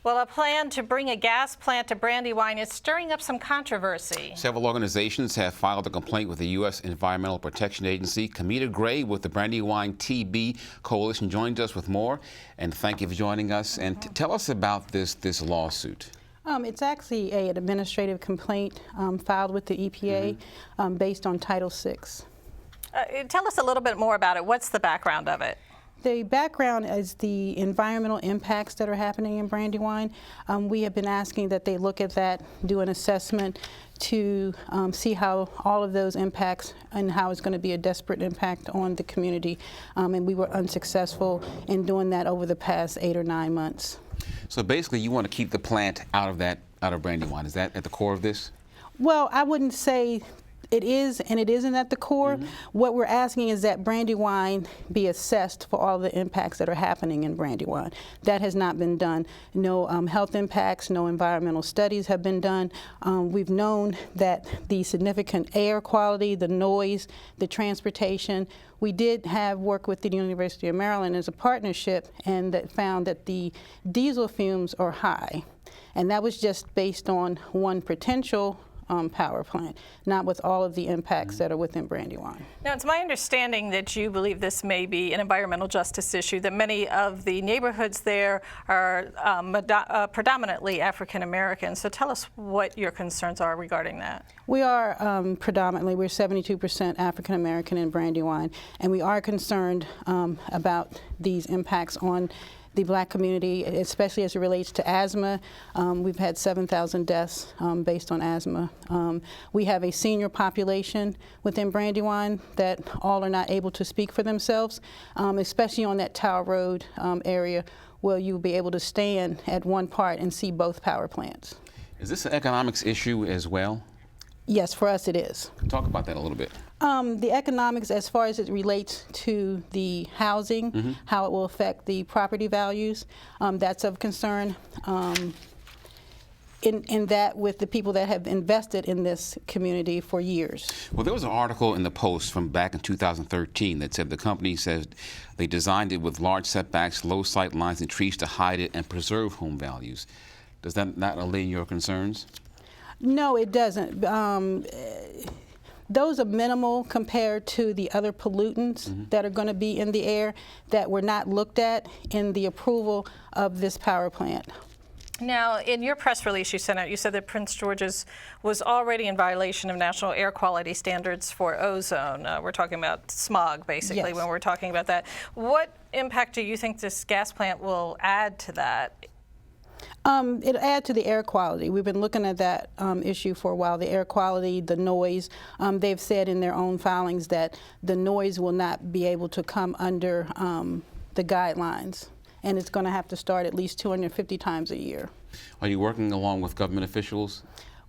Well, a plan to bring a gas plant to Brandywine is stirring up some controversy. Several organizations have filed a complaint with the U.S. Environmental Protection Agency. Kamita Gray with the Brandywine TB Coalition joins us with more. And thank you for joining us. And tell us about this lawsuit. It's actually an administrative complaint filed with the EPA based on Title VI. Tell us a little bit more about it. What's the background of it? The background is the environmental impacts that are happening in Brandywine. We have been asking that they look at that, do an assessment to see how all of those impacts and how it's going to be a desperate impact on the community. And we were unsuccessful in doing that over the past 8 or 9 months. So basically you want to keep the plant out of Brandywine. Is that at the core of this? Well, I wouldn't say it is and it isn't at the core. What we're asking is that Brandywine be assessed for all the impacts that are happening in Brandywine. That has not been done. No health impacts, no environmental studies have been done. We've known that the significant air quality, the noise, the transportation. We did have work with the University of Maryland as a partnership, and that found that the diesel fumes are high. And that was just based on one potential power plant, not with all of the impacts that are within Brandywine. Now, it's my understanding that you believe this may be an environmental justice issue, that many of the neighborhoods there are predominantly African American. So tell us what your concerns are regarding that. We are predominantly, we're 72% African American in Brandywine, and we are concerned about these impacts on the black community, especially as it relates to asthma. We've had 7,000 deaths based on asthma. We have a senior population within Brandywine that all are not able to speak for themselves, especially on that Tower Road area where you'll be able to stand at one part and see both power plants. Is this an economics issue as well? Yes, for us it is. Talk about that a little bit. The economics, as far as it relates to the housing, how it will affect the property values, that's of concern. In that with the people that have invested in this community for years. Well, there was an article in the Post from back in 2013 that said the company says they designed it with large setbacks, low sight lines, and trees to hide it and preserve home values. Does that not allay your concerns? No, it doesn't. Those are minimal compared to the other pollutants that are going to be in the air that were not looked at in the approval of this power plant. Now, in your press release you sent out, you said that Prince George's was already in violation of national air quality standards for ozone. We're talking about smog, basically, when we're talking about that. What impact do you think this gas plant will add to that? It'll add to the air quality. We've been looking at that issue for a while, the air quality, the noise. They've said in their own filings that the noise will not be able to come under the guidelines, and it's going to have to start at least 250 times a year. Are you working along with government officials?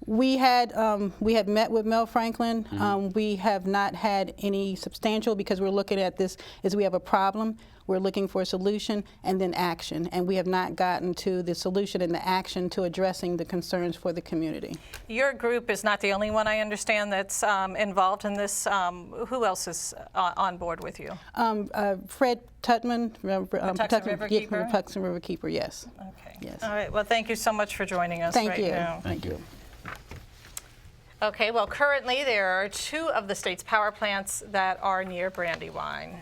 We had met with Mel Franklin. We have not had any substantial, because we're looking at this as we have a problem. We're looking for a solution and then action, and we have not gotten to the solution and the action to addressing the concerns for the community. Your group is not the only one, I understand, that's involved in this. Who else is on board with you? Fred Tutman, Patuxent Riverkeeper? Patuxent Riverkeeper, yes. Okay. Yes. All right. Well, thank you so much for joining us Thank right you. now. Thank you. Okay. Well, currently there are 2 of the state's power plants that are near Brandywine.